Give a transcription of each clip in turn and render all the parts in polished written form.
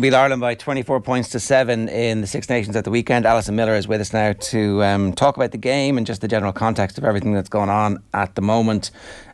Beat Ireland by 24 points to 7 in the Six Nations at the weekend. Alison Miller is with us now to talk about the game and just the general context of everything that's going on at the moment.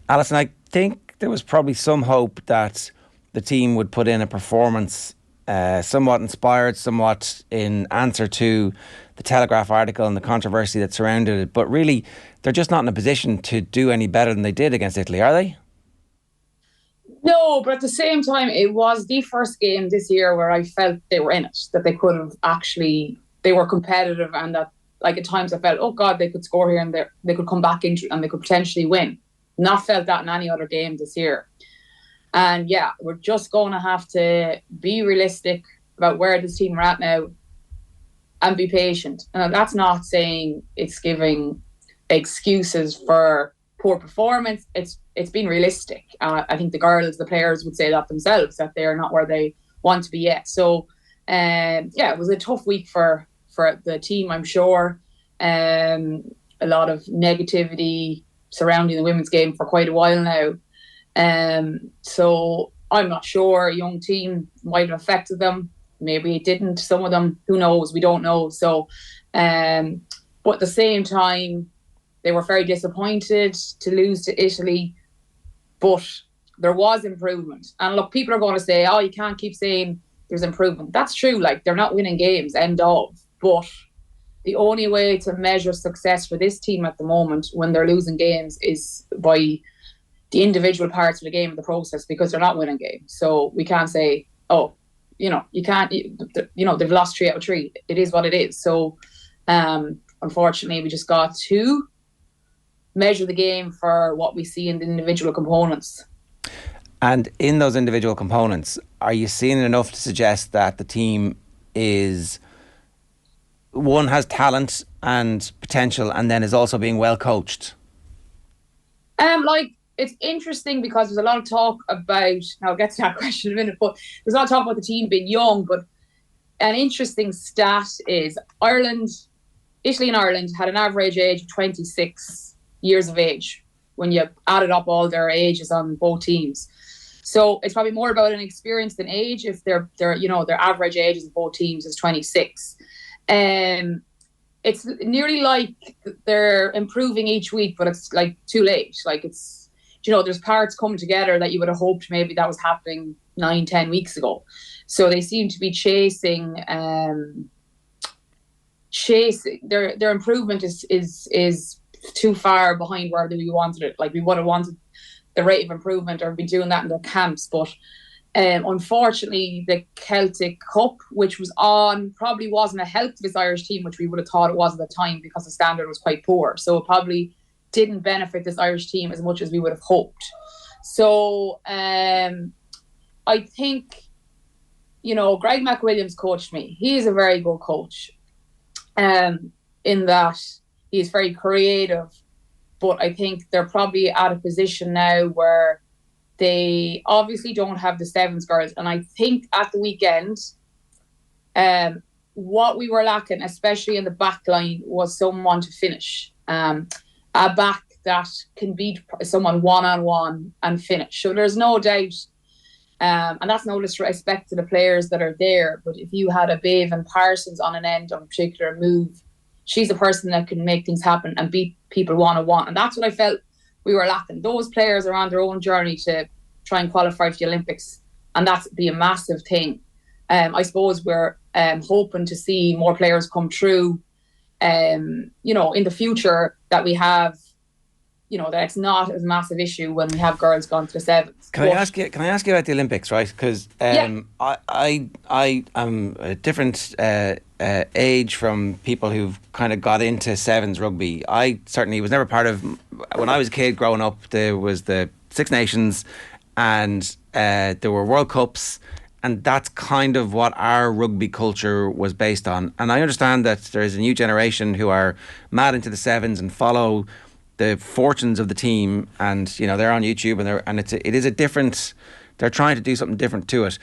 Alison, I think there was probably some hope that the team would put in a performance somewhat inspired, somewhat in answer to the Telegraph article and the controversy that surrounded it. But really, they're just not in a position to do any better than they did against Italy, are they? No, but at the same time, it was the first game this year where I felt they were in it, that they could have actually, they were competitive, and that, like, at times I felt, oh God, they could score here and they could come back into it and they could potentially win. Not felt that in any other game this year. And yeah, we're just going to have to be realistic about where this team are at now and be patient. And that's not saying it's giving excuses for poor performance. It's been realistic. I think the players would say that themselves, that they're not where they want to be yet. So, it was a tough week for the team, I'm sure. A lot of negativity surrounding the women's game for quite a while now. So I'm not sure. A young team might have affected them. Maybe it didn't. Some of them, who knows? We don't know. So, but at the same time, they were very disappointed to lose to Italy, but there was improvement. And look, people are going to say, oh, you can't keep saying there's improvement. That's true. Like, they're not winning games, end of. But the only way to measure success for this team at the moment when they're losing games is by the individual parts of the game and the process, because they're not winning games. So we can't say, oh, you can't, they've lost 3 out of 3. It is what it is. So unfortunately, we just got to measure the game for what we see in the individual components. And in those individual components, are you seeing enough to suggest that the team has talent and potential, and then is also being well coached? It's interesting because there's a lot of talk about, I'll get to that question in a minute, but there's a lot of talk about the team being young. But an interesting stat is Italy and Ireland had an average age of 26 years of age when you added up all their ages on both teams. So it's probably more about an experience than age. If their average ages of both teams is 26. It's nearly like they're improving each week, but it's like too late. Like, it's, there's parts coming together that you would have hoped maybe that was happening 9-10 weeks ago. So they seem to be chasing their improvement is too far behind where we wanted it. Like, we would have wanted the rate of improvement or be doing that in their camps. But unfortunately, the Celtic Cup, which was on, probably wasn't a help to this Irish team, which we would have thought it was at the time, because the standard was quite poor. So it probably didn't benefit this Irish team as much as we would have hoped. So I think, Greg McWilliams coached me. He is a very good coach in that he's very creative, but I think they're probably at a position now where they obviously don't have the sevens girls. And I think at the weekend, what we were lacking, especially in the back line, was someone to finish. A back that can beat someone one-on-one and finish. So there's no doubt, and that's no disrespect to the players that are there, but if you had a Bave and Parsons on an end on a particular move, she's a person that can make things happen and beat people one-on-one. And that's what I felt we were lacking. Those players are on their own journey to try and qualify for the Olympics, and that's be a massive thing. I suppose we're hoping to see more players come through, in the future, that we have, that it's not as a massive issue when we have girls gone to the sevens. Can I ask you about the Olympics, right? Because I am a different age from people who've kind of got into sevens rugby. I certainly was never part of, when I was a kid growing up, there was the Six Nations and there were World Cups, and that's kind of what our rugby culture was based on. And I understand that there is a new generation who are mad into the sevens and follow the fortunes of the team, and they're on YouTube, and it is a different. They're trying to do something different to it.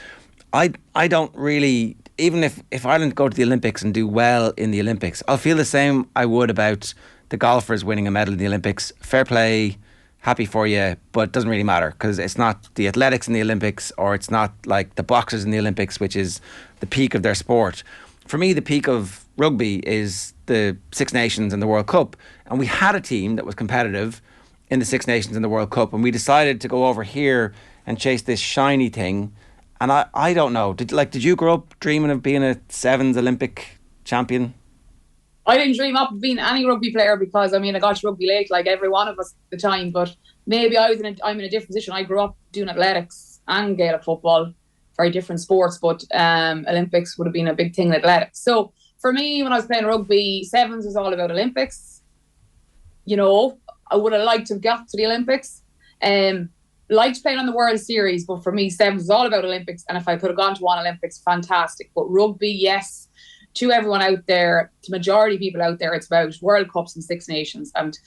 I don't really, even if Ireland go to the Olympics and do well in the Olympics, I'll feel the same I would about the golfers winning a medal in the Olympics. Fair play, happy for you, but it doesn't really matter because it's not the athletics in the Olympics, or it's not like the boxers in the Olympics, which is the peak of their sport. For me, the peak of rugby is the Six Nations and the World Cup. And we had a team that was competitive in the Six Nations and the World Cup, and we decided to go over here and chase this shiny thing. And I don't know. Did you grow up dreaming of being a Sevens Olympic champion? I didn't dream up of being any rugby player because, I mean, I got to rugby late like every one of us at the time. But maybe I'm in a different position. I grew up doing athletics and Gaelic football, very different sports, but Olympics would have been a big thing in athletics. So for me, when I was playing rugby, Sevens was all about Olympics. You know, I would have liked to have got to the Olympics. Liked playing on the World Series, but for me, Sevens was all about Olympics. And if I could have gone to one Olympics, fantastic. But rugby, yes, to everyone out there, to majority of people out there, it's about World Cups and Six Nations. And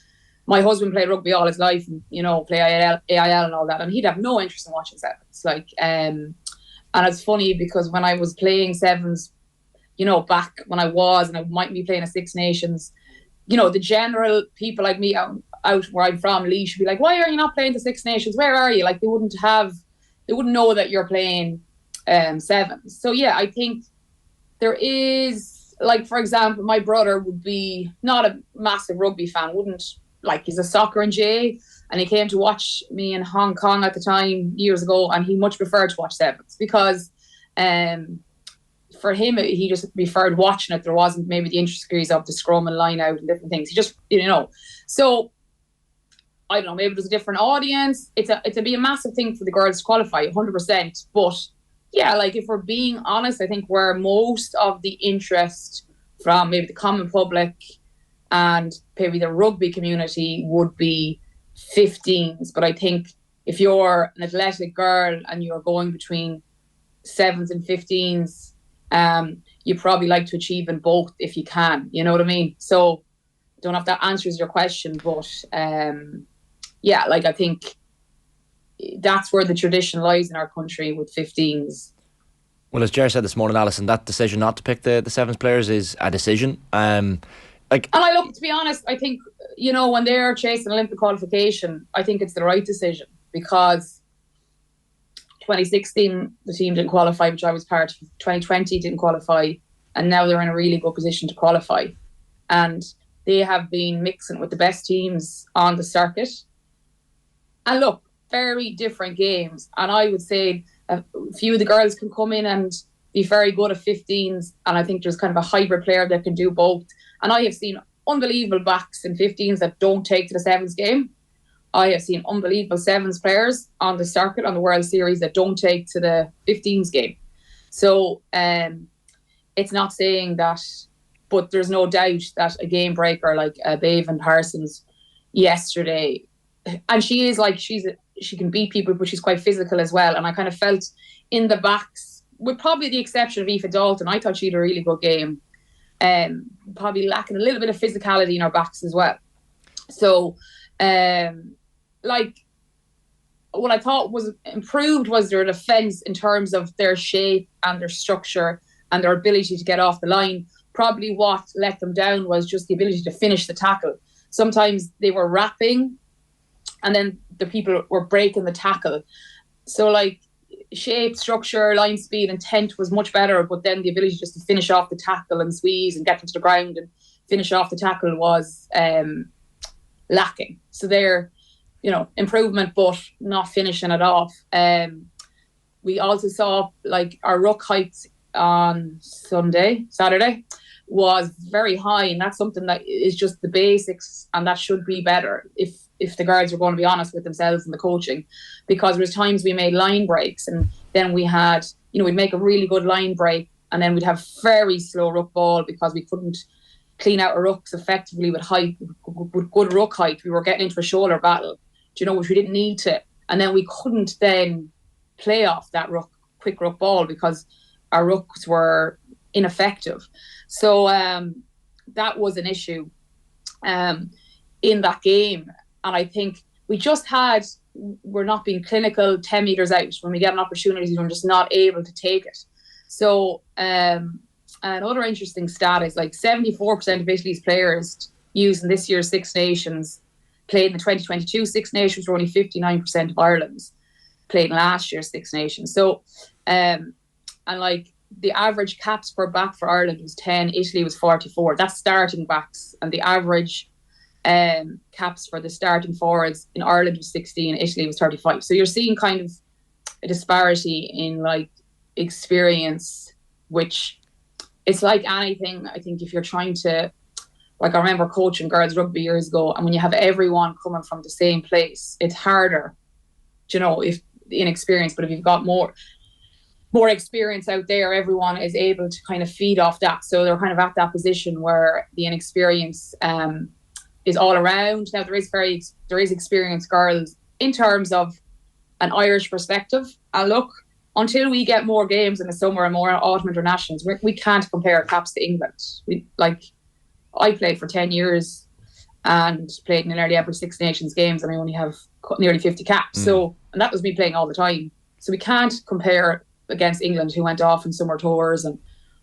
my husband played rugby all his life, and play AIL and all that, and he'd have no interest in watching Sevens. And it's funny because when I was playing Sevens, back when I was, and I might be playing a Six Nations, the general people like me out where I'm from, Lee, should be like, why are you not playing the Six Nations? Where are you? Like, they wouldn't know that you're playing Sevens. So yeah, I think there is, like, for example, my brother would be not a massive rugby fan, he's a soccer and Jay, and he came to watch me in Hong Kong at the time years ago, and he much preferred to watch Sevens because for him, he just preferred watching it. There wasn't maybe the intricacies of the scrum and line out and different things. He just, So, I don't know, maybe there's a different audience. It'd be a massive thing for the girls to qualify, 100%. But yeah, like, if we're being honest, I think where most of the interest from maybe the common public and maybe the rugby community would be 15s. But I think if you're an athletic girl and you're going between 7s and 15s, you probably like to achieve in both if you can. You know what I mean? So I don't know if that answers your question, but yeah, like, I think that's where the tradition lies in our country with 15s. Well, as Ger said this morning, Alison, that decision not to pick the Sevens players is a decision. And to be honest, I think, when they're chasing Olympic qualification, I think it's the right decision because 2016, the team didn't qualify, which I was part of. 2020 didn't qualify, and now they're in a really good position to qualify. And they have been mixing with the best teams on the circuit. And look, very different games. And I would say a few of the girls can come in and be very good at 15s. And I think there's kind of a hybrid player that can do both. And I have seen unbelievable backs in 15s that don't take to the Sevens game. I have seen unbelievable Sevens players on the circuit, on the World Series, that don't take to the 15s game. So it's not saying that, but there's no doubt that a game breaker like Bevan Parsons yesterday, and she can beat people, but she's quite physical as well. And I kind of felt in the backs, with probably the exception of Aoife Dalton, I thought she had a really good game. Probably lacking a little bit of physicality in her backs as well. So, what I thought was improved was their defence in terms of their shape and their structure and their ability to get off the line. Probably what let them down was just the ability to finish the tackle. Sometimes they were wrapping and then the people were breaking the tackle. So, like, shape, structure, line speed, intent was much better, but then the ability just to finish off the tackle and squeeze and get them to the ground and finish off the tackle was lacking. So they're, improvement, but not finishing it off. We also saw, like, our ruck height on Saturday was very high, and that's something that is just the basics, and that should be better if the guards are going to be honest with themselves and the coaching, because there was times we made line breaks and then we had, we'd make a really good line break and then we'd have very slow ruck ball because we couldn't clean out our rucks effectively with good ruck height. We were getting into a shoulder battle, which we didn't need to, and then we couldn't then play off that quick ruck ball because our rucks were ineffective. So that was an issue in that game. And I think we're not being clinical 10 metres out. When we get an opportunity, we're just not able to take it. So another interesting stat is, like, 74% of Italy's players using this year's Six Nations played in the 2022 Six Nations were only 59% of Ireland's played in last year's Six Nations. So, and like the average caps per back for Ireland was 10, Italy was 44. That's starting backs. And the average caps for the starting forwards in Ireland was 16, Italy was 35. So you're seeing kind of a disparity in like experience, which it's like anything. I think if you're trying to, like I remember coaching girls rugby years ago, and when you have everyone coming from the same place, it's harder, you know, if inexperienced. But if you've got more experience out there, everyone is able to kind of feed off that. So they're kind of at that position where the inexperience is all around. Now there is experienced girls in terms of an Irish perspective. And look, until we get more games in the summer and more autumn internationals, we can't compare caps to England. I played for 10 years and played in nearly every Six Nations games, and I only have nearly 50 caps. So, and that was me playing all the time. So we can't compare against England, who went off in summer tours and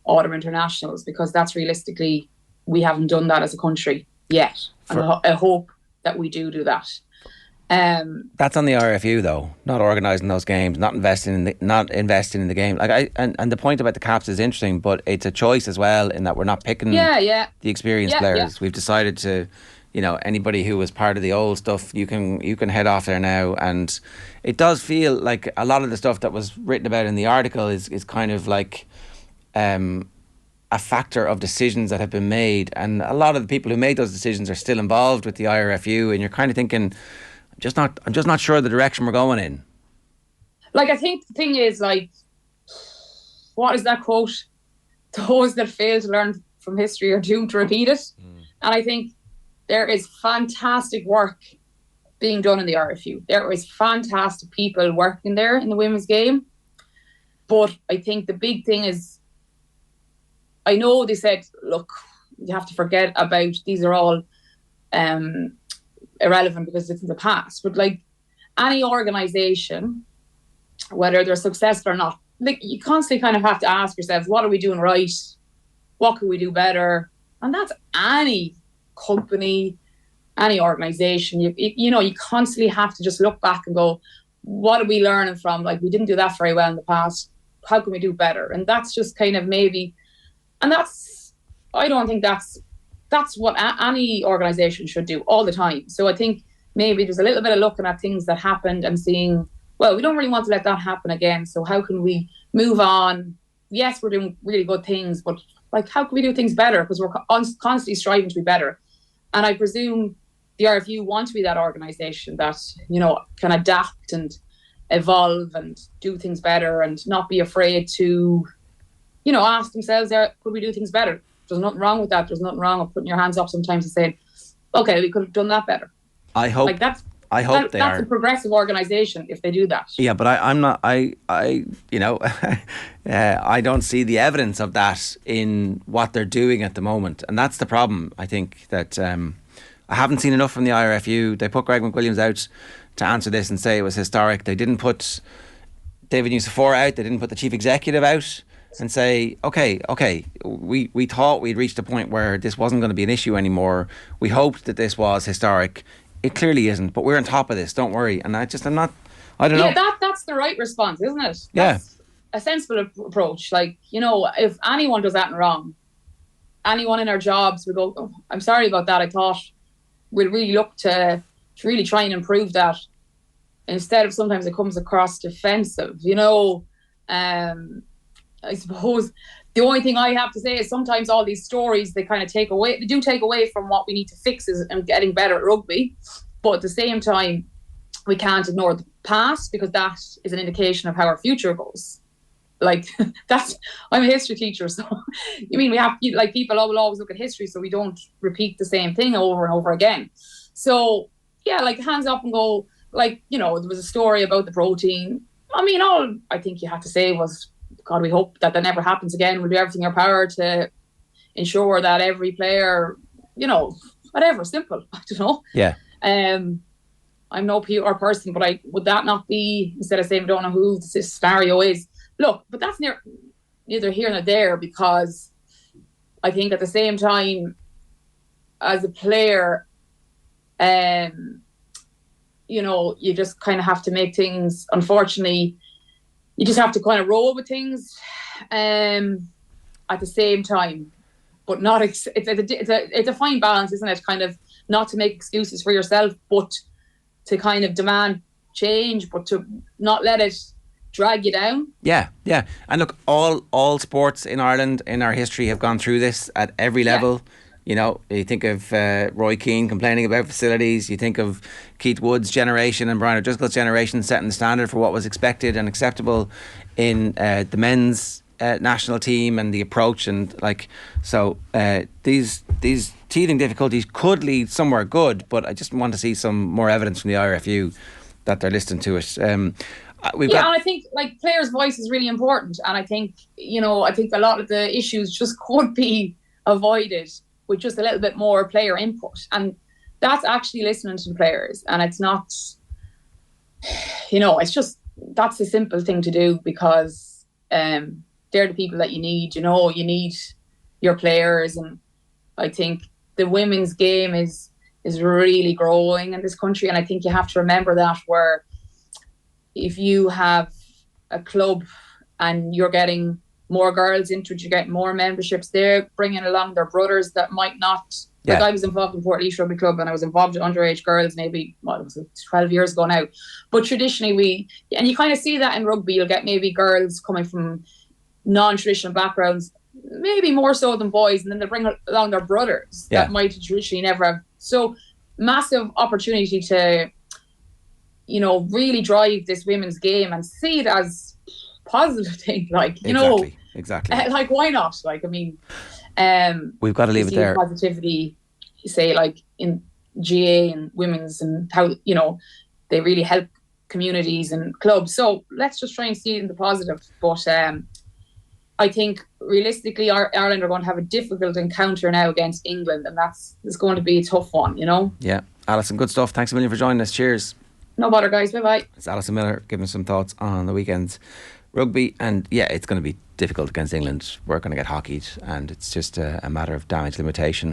autumn internationals, because that's realistically, we haven't done that as a country yet. And I hope that we do that. That's on the RFU though, not organising those games, not investing in the game. Like and the point about the caps is interesting, but it's a choice as well in that we're not picking the experienced players. Yeah. We've decided to, you know, anybody who was part of the old stuff, you can head off there now. And it does feel like a lot of the stuff that was written about in the article is kind of like a factor of decisions that have been made, and a lot of the people who made those decisions are still involved with the IRFU, and you're kind of thinking, I'm just not sure the direction we're going in. Like, I think the thing is, like, what is that quote? Those that fail to learn from history are doomed to repeat it. And I think there is fantastic work being done in the RFU. There is fantastic people working there in the women's game. But I think the big thing is, I know they said, look, you have to forget about, these are all irrelevant because it's in the past. But like any organisation, whether they're successful or not, like you constantly kind of have to ask yourselves, what are we doing right? What can we do better? And that's any company, any organisation. You constantly have to just look back and go, what are we learning from? Like, we didn't do that very well in the past. How can we do better? And that's just kind of maybe, and I don't think that's what any organisation should do all the time. So I think maybe there's a little bit of looking at things that happened and seeing, well, we don't really want to let that happen again. So how can we move on? Yes, we're doing really good things, but like, how can we do things better? Because we're constantly striving to be better. And I presume the RFU want to be that organisation that, you know, can adapt and evolve and do things better and not be afraid to, you know, ask themselves, could we do things better? There's nothing wrong with that. There's nothing wrong with putting your hands up sometimes and saying, okay, we could have done that better. I hope that's a progressive organisation if they do that. Yeah, but I'm not. I don't see the evidence of that in what they're doing at the moment, and that's the problem. I think that I haven't seen enough from the IRFU. They put Greg McWilliams out to answer this and say it was historic. They didn't put David Nucifora out. They didn't put the chief executive out and say, okay, we thought we'd reached a point where this wasn't going to be an issue anymore. We hoped that this was historic. It clearly isn't, but we're on top of this, don't worry. And I don't know. Yeah, that's the right response, isn't it? That's a sensible approach. Like, you know, if anyone does that wrong, anyone in our jobs would go, oh, I'm sorry about that. I thought we'd really look to really try and improve that. Instead of sometimes it comes across defensive, you know. I suppose the only thing I have to say is sometimes all these stories, they take away from what we need to fix and getting better at rugby. But at the same time, we can't ignore the past because that is an indication of how our future goes. Like, I'm a history teacher, so we have, like, people will always look at history so we don't repeat the same thing over and over again. So, yeah, like, hands up and go, like, you know, there was a story about the protein. I mean, all I think you had to say was, God, we hope that never happens again. We'll do everything in our power to ensure that every player, you know, whatever, simple. I don't know. Yeah. I'm no PR person, but would that not be, instead of saying we don't know who this scenario is? Look, but that's neither here nor there, because I think at the same time, as a player, You know, you just kind of have to make things, unfortunately, you just have to kind of roll with things at the same time, but not. It's a fine balance, isn't it? Kind of not to make excuses for yourself, but to kind of demand change, but to not let it drag you down. Yeah. And look, all sports in Ireland in our history have gone through this at every level. You know, you think of Roy Keane complaining about facilities. You think of Keith Wood's generation and Brian O'Driscoll's generation setting the standard for what was expected and acceptable in the men's national team and the approach, and these teething difficulties could lead somewhere good. But I just want to see some more evidence from the IRFU that they're listening to it. And I think players' voice is really important, and I think a lot of the issues just could be avoided with just a little bit more player input, and that's actually listening to the players. And it's not, it's just, that's a simple thing to do, because they're the people that you need. You need your players, and I think the women's game is really growing in this country, and I think you have to remember that, where if you have a club and you're getting more girls into it, you get more memberships, they're bringing along their brothers that might not. I was involved in Portlaoise Rugby Club, and I was involved with underage girls maybe, 12 years ago now. But traditionally and you kind of see that in rugby, you'll get maybe girls coming from non-traditional backgrounds, maybe more so than boys, and then they bring along their brothers that might traditionally never have. So massive opportunity to, really drive this women's game and see it as positive thing. Exactly. Why not? We've got to leave it there. Positivity, say, in GA and women's, and how they really help communities and clubs. So let's just try and see it in the positive. But I think realistically, Ireland are going to have a difficult encounter now against England, and it's going to be a tough one. Yeah, Alison, good stuff. Thanks a million for joining us. Cheers. No bother, guys. Bye bye. It's Alison Miller giving us some thoughts on the weekend's rugby, and it's going to be difficult against England. We're going to get hockeyed, and it's just a matter of damage limitation.